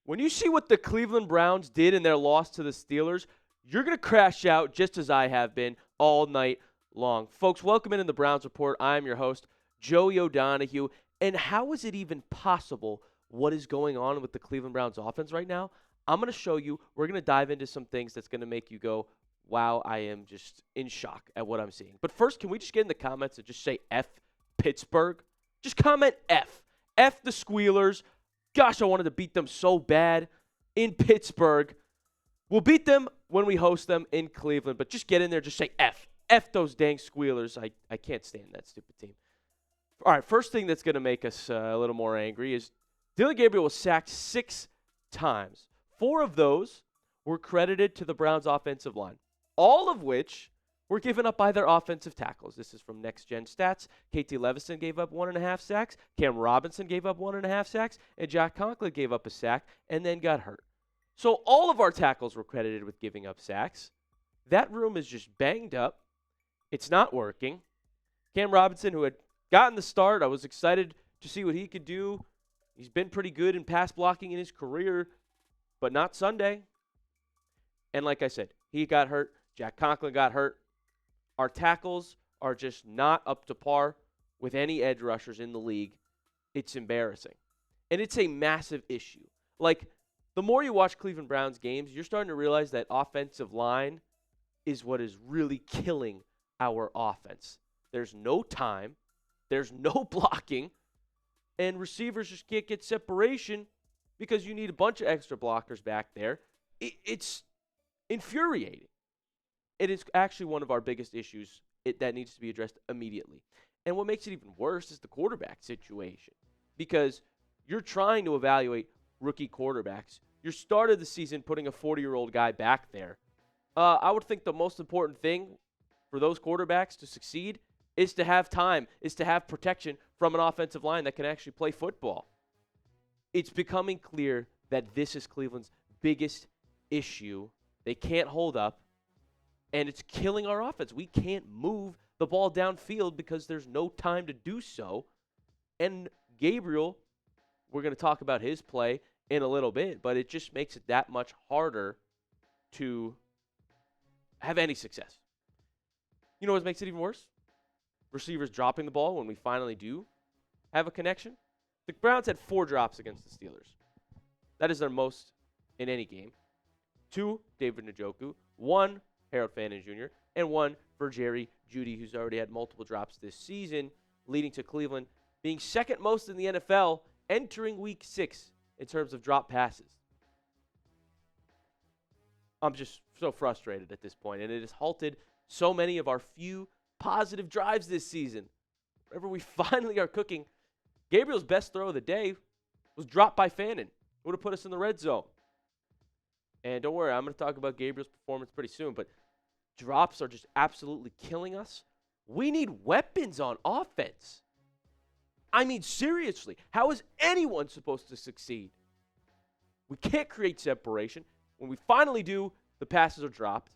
When you see what the Cleveland Browns did in their loss to the Steelers, you're going to crash out just as I have been all night long. Folks, welcome in the Browns Report. I'm your host, Joey O'Donohue. And how is it even possible what is going on with the Cleveland Browns offense right now? I'm going to show you. We're going to dive into some things that's going to make you go, wow, I am just in shock at what I'm seeing. But first, can we just get in the comments and just say F Pittsburgh? Just comment F. F the Squealers. Gosh, I wanted to beat them so bad in Pittsburgh. We'll beat them when we host them in Cleveland, but just get in there, just say F. F those dang Squealers. I can't stand that stupid team. All right, first thing that's going to make us a little more angry is Dillon Gabriel was sacked 6 times. 4 of those were credited to the Browns' offensive line, all of which were given up by their offensive tackles. This is from Next Gen Stats. KT Leveston gave up 1.5 sacks. Cam Robinson gave up 1.5 sacks. And Jack Conklin gave up a sack and then got hurt. So all of our tackles were credited with giving up sacks. That room is just banged up. It's not working. Cam Robinson, who had gotten the start, I was excited to see what he could do. He's been pretty good in pass blocking in his career, but not Sunday. And like I said, he got hurt. Jack Conklin got hurt. Our tackles are just not up to par with any edge rushers in the league. It's embarrassing. And it's a massive issue. Like, the more you watch Cleveland Browns games, you're starting to realize that offensive line is what is really killing our offense. There's no time. There's no blocking. And receivers just can't get separation because you need a bunch of extra blockers back there. It's infuriating. It is actually one of our biggest issues that needs to be addressed immediately. And what makes it even worse is the quarterback situation, because you're trying to evaluate rookie quarterbacks. You started the season putting a 40-year-old guy back there. I would think the most important thing for those quarterbacks to succeed is to have time, is to have protection from an offensive line that can actually play football. It's becoming clear that this is Cleveland's biggest issue. They can't hold up. And it's killing our offense. We can't move the ball downfield because there's no time to do so. And Gabriel, we're going to talk about his play in a little bit, but it just makes it that much harder to have any success. You know what makes it even worse? Receivers dropping the ball when we finally do have a connection. The Browns had 4 drops against the Steelers. That is their most in any game. 2, David Njoku. 1, Harold Fannin Jr., and 1 for Jeudy, who's already had multiple drops this season, leading to Cleveland being second most in the NFL entering Week 6 in terms of drop passes. I'm just so frustrated at this point, and it has halted so many of our few positive drives this season. Whenever we finally are cooking, Gabriel's best throw of the day was dropped by Fannin. It would have put us in the red zone. And don't worry, I'm going to talk about Gabriel's performance pretty soon, but drops are just absolutely killing us. We need weapons on offense. I mean, seriously, how is anyone supposed to succeed? We can't create separation. When we finally do, the passes are dropped.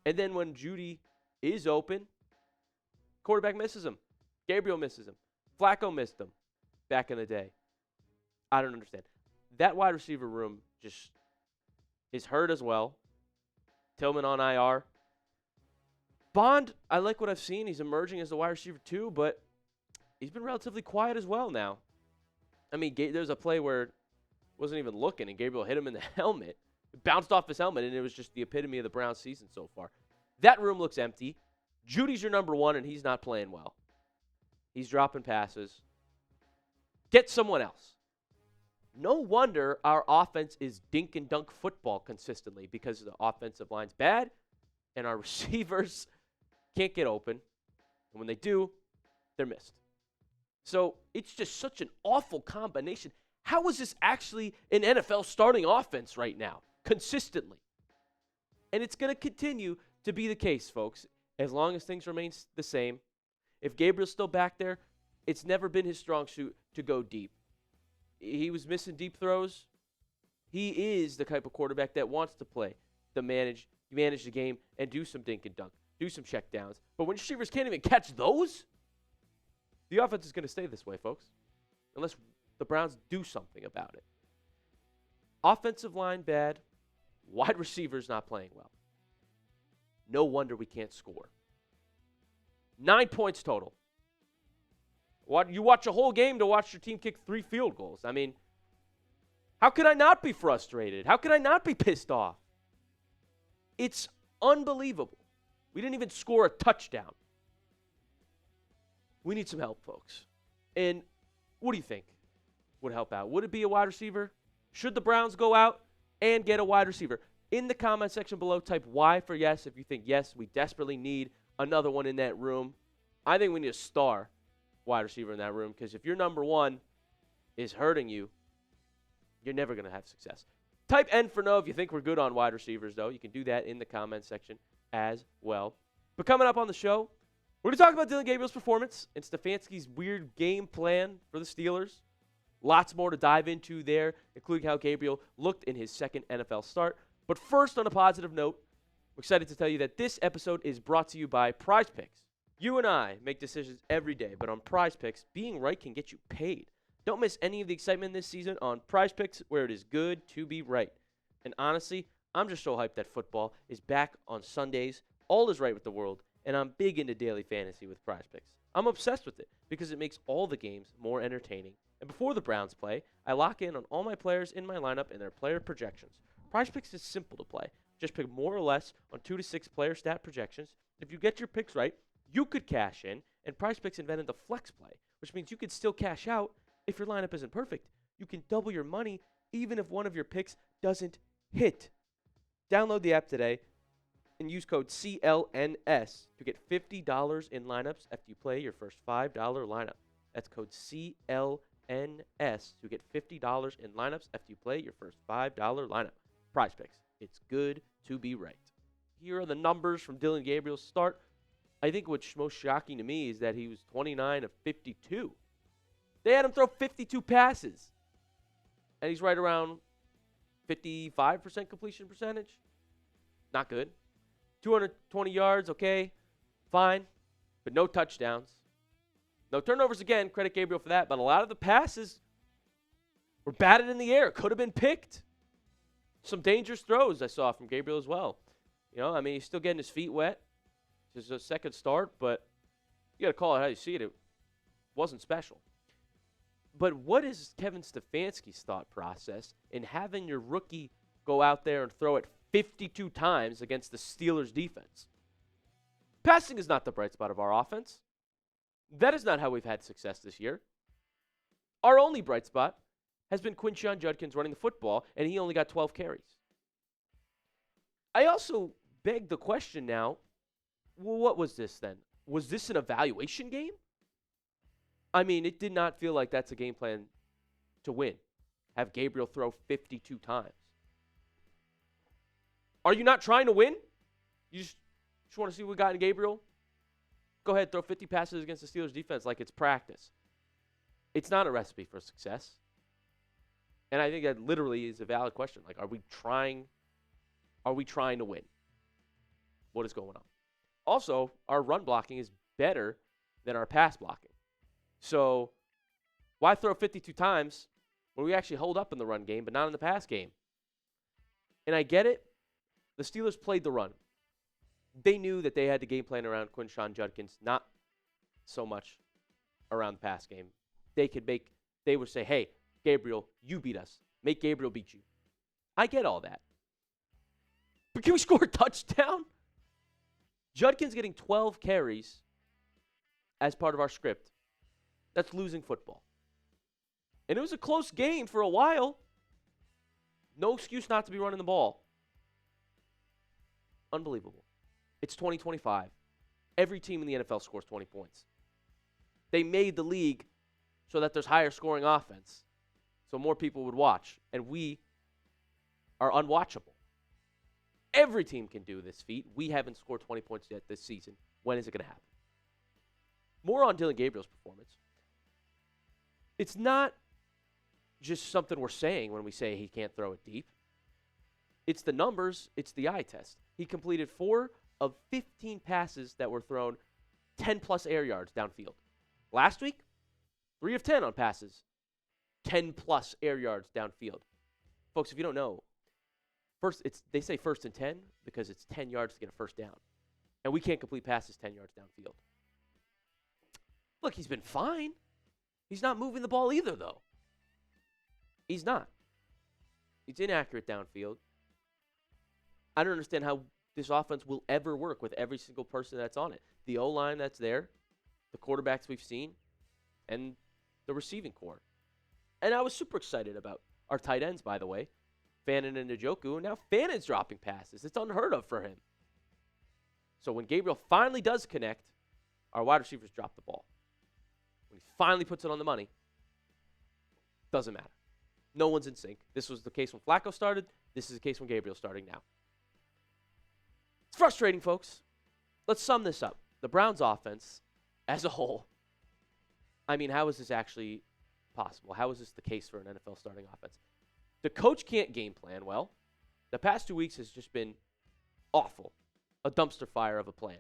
And then when Jeudy is open, quarterback misses him. Gabriel misses him. Flacco missed him back in the day. I don't understand. That wide receiver room just is hurt as well. Tillman on IR. Bond, I like what I've seen. He's emerging as the wide receiver too, but he's been relatively quiet as well now. I mean, there's a play where wasn't even looking, and Gabriel hit him in the helmet. It bounced off his helmet, and it was just the epitome of the Browns season so far. That room looks empty. Jeudy's your number 1, and he's not playing well. He's dropping passes. Get someone else. No wonder our offense is dink and dunk football consistently, because the offensive line's bad and our receivers can't get open. And when they do, they're missed. So it's just such an awful combination. How is this actually an NFL starting offense right now, consistently? And it's going to continue to be the case, folks, as long as things remain the same. If Gabriel's still back there, it's never been his strong suit to go deep. He was missing deep throws. He is the type of quarterback that wants to play, to manage the game, and do some dink and dunk, do some check downs. But when receivers can't even catch those, the offense is going to stay this way, folks, unless the Browns do something about it. Offensive line bad. Wide receivers not playing well. No wonder we can't score. 9 points total. You watch a whole game to watch your team kick 3 field goals. I mean, how could I not be frustrated? How could I not be pissed off? It's unbelievable. We didn't even score a touchdown. We need some help, folks. And what do you think would help out? Would it be a wide receiver? Should the Browns go out and get a wide receiver? In the comment section below, type Y for yes if you think, yes, we desperately need another one in that room. I think we need a star wide receiver in that room, because if your number one is hurting you, you're never going to have success. Type N for no if you think we're good on wide receivers, though. You can do that in the comment section as well. But coming up on the show, we're going to talk about Dillon Gabriel's performance and Stefanski's weird game plan for the Steelers. Lots more to dive into there, including how Gabriel looked in his second NFL start. But first, on a positive note, I'm excited to tell you that this episode is brought to you by PrizePicks. You and I make decisions every day, but on PrizePicks, being right can get you paid. Don't miss any of the excitement this season on PrizePicks, where it is good to be right. And honestly, I'm just so hyped that football is back on Sundays. All is right with the world, and I'm big into daily fantasy with PrizePicks. I'm obsessed with it because it makes all the games more entertaining. And before the Browns play, I lock in on all my players in my lineup and their player projections. PrizePicks is simple to play. Just pick more or less on 2 to 6 player stat projections. If you get your picks right, you could cash in, and PrizePicks invented the flex play, which means you could still cash out if your lineup isn't perfect. You can double your money even if one of your picks doesn't hit. Download the app today and use code CLNS to get $50 in lineups after you play your first $5 lineup. That's code CLNS to get $50 in lineups after you play your first $5 lineup. PrizePicks. It's good to be right. Here are the numbers from Dillon Gabriel's start. I think what's most shocking to me is that he was 29 of 52. They had him throw 52 passes. And he's right around 55% completion percentage. Not good. 220 yards, okay, fine. But no touchdowns. No turnovers again. Credit Gabriel for that. But a lot of the passes were batted in the air. Could have been picked. Some dangerous throws I saw from Gabriel as well. You know, I mean, he's still getting his feet wet. This is a second start, but you got to call it how you see it. It wasn't special. But what is Kevin Stefanski's thought process in having your rookie go out there and throw it 52 times against the Steelers' defense? Passing is not the bright spot of our offense. That is not how we've had success this year. Our only bright spot has been Quinshon Judkins running the football, and he only got 12 carries. I also beg the question now, well, what was this then? Was this an evaluation game? I mean, it did not feel like that's a game plan to win. Have Gabriel throw 52 times. Are you not trying to win? You just want to see what we got in Gabriel? Go ahead, throw 50 passes against the Steelers defense like it's practice. It's not a recipe for success. And I think that literally is a valid question. Like, are we trying to win? What is going on? Also, our run blocking is better than our pass blocking. So why throw 52 times when we actually hold up in the run game, but not in the pass game? And I get it. The Steelers played the run. They knew that they had to game plan around Quinshon Judkins, not so much around the pass game. They would say, hey, Gabriel, you beat us. Make Gabriel beat you. I get all that. But can we score a touchdown? Judkins getting 12 carries as part of our script. That's losing football. And it was a close game for a while. No excuse not to be running the ball. Unbelievable. It's 2025. Every team in the NFL scores 20 points. They made the league so that there's higher scoring offense, so more people would watch, and we are unwatchable. Every team can do this feat. We haven't scored 20 points yet this season. When is it going to happen? More on Dillon Gabriel's performance. It's not just something we're saying when we say he can't throw it deep. It's the numbers. It's the eye test. He completed 4 of 15 passes that were thrown 10-plus air yards downfield. Last week, 3 of 10 on passes, 10-plus air yards downfield. Folks, if you don't know, they say first and 10 because it's 10 yards to get a first down. And we can't complete passes 10 yards downfield. Look, he's been fine. He's not moving the ball either, though. He's not. He's inaccurate downfield. I don't understand how this offense will ever work with every single person that's on it. The O-line that's there, the quarterbacks we've seen, and the receiving core. And I was super excited about our tight ends, by the way, Fannin and Njoku, and now Fannin's dropping passes. It's unheard of for him. So when Gabriel finally does connect, our wide receivers drop the ball. When he finally puts it on the money, doesn't matter. No one's in sync. This was the case when Flacco started. This is the case when Gabriel's starting now. It's frustrating, folks. Let's sum this up. The Browns' offense, as a whole, I mean, how is this actually possible? How is this the case for an NFL starting offense? The coach can't game plan well. The past 2 weeks has just been awful. A dumpster fire of a plan.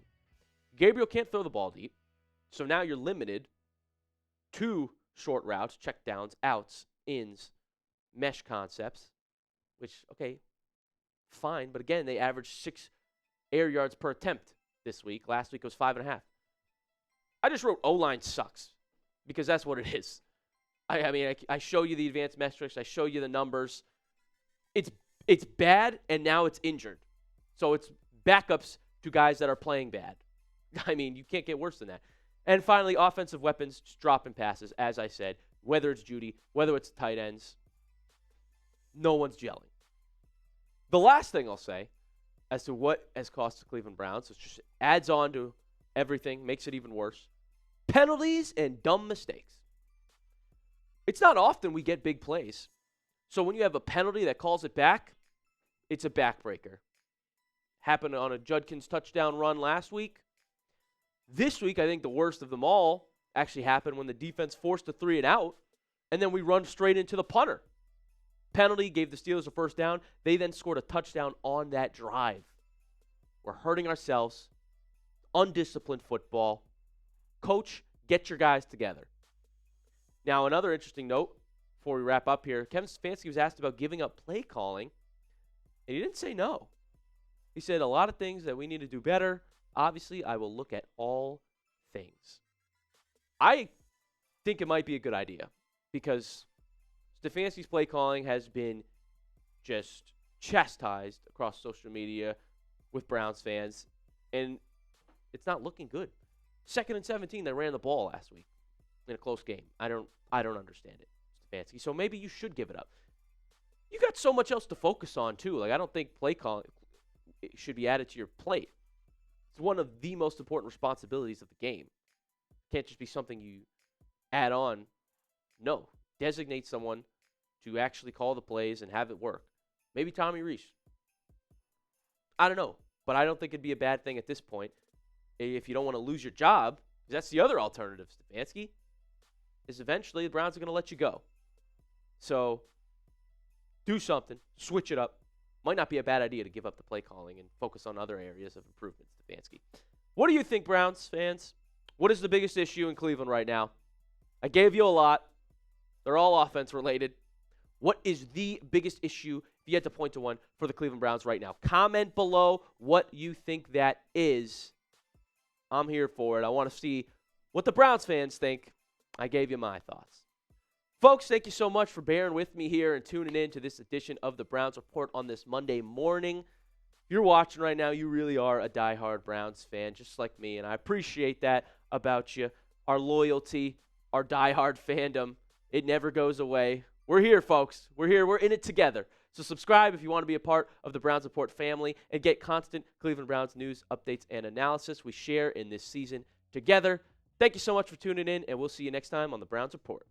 Gabriel can't throw the ball deep, so now you're limited to short routes, check downs, outs, ins, mesh concepts, which, okay, fine. But again, they averaged 6 air yards per attempt this week. Last week it was 5.5. I just wrote O-line sucks because that's what it is. I show you the advanced metrics. I show you the numbers. It's bad, and now it's injured. So it's backups to guys that are playing bad. I mean, you can't get worse than that. And finally, offensive weapons, just dropping passes, as I said. Whether it's Jeudy, whether it's tight ends, no one's gelling. The last thing I'll say as to what has cost the Cleveland Browns, it just adds on to everything, makes it even worse. Penalties and dumb mistakes. It's not often we get big plays. So when you have a penalty that calls it back, it's a backbreaker. Happened on a Judkins touchdown run last week. This week, I think the worst of them all actually happened when the defense forced a 3-and-out, and then we run straight into the punter. Penalty gave the Steelers a first down. They then scored a touchdown on that drive. We're hurting ourselves. Undisciplined football. Coach, get your guys together. Now, another interesting note before we wrap up here. Kevin Stefanski was asked about giving up play calling, and he didn't say no. He said a lot of things that we need to do better. Obviously, I will look at all things. I think it might be a good idea because Stefanski's play calling has been just chastised across social media with Browns fans, and it's not looking good. 2nd and 17, they ran the ball last week in a close game. I don't understand it, Stefanski. So maybe you should give it up. You got so much else to focus on too. Like I don't think play calling should be added to your plate. It's one of the most important responsibilities of the game. It can't just be something you add on. No, designate someone to actually call the plays and have it work. Maybe Tommy Rees. I don't know, but I don't think it'd be a bad thing at this point if you don't want to lose your job. Because that's the other alternative, Stefanski, is eventually the Browns are going to let you go. So do something, switch it up. Might not be a bad idea to give up the play calling and focus on other areas of improvement, Stefanski. What do you think, Browns fans? What is the biggest issue in Cleveland right now? I gave you a lot. They're all offense related. What is the biggest issue, if you had to point to one, for the Cleveland Browns right now? Comment below what you think that is. I'm here for it. I want to see what the Browns fans think. I gave you my thoughts. Folks, thank you so much for bearing with me here and tuning in to this edition of the Browns Report on this Monday morning. If you're watching right now, you really are a diehard Browns fan, just like me, and I appreciate that about you. Our loyalty, our diehard fandom, it never goes away. We're here, folks. We're here. We're in it together. So subscribe if you want to be a part of the Browns Report family and get constant Cleveland Browns news, updates, and analysis we share in this season together. Thank you so much for tuning in, and we'll see you next time on the Browns Report.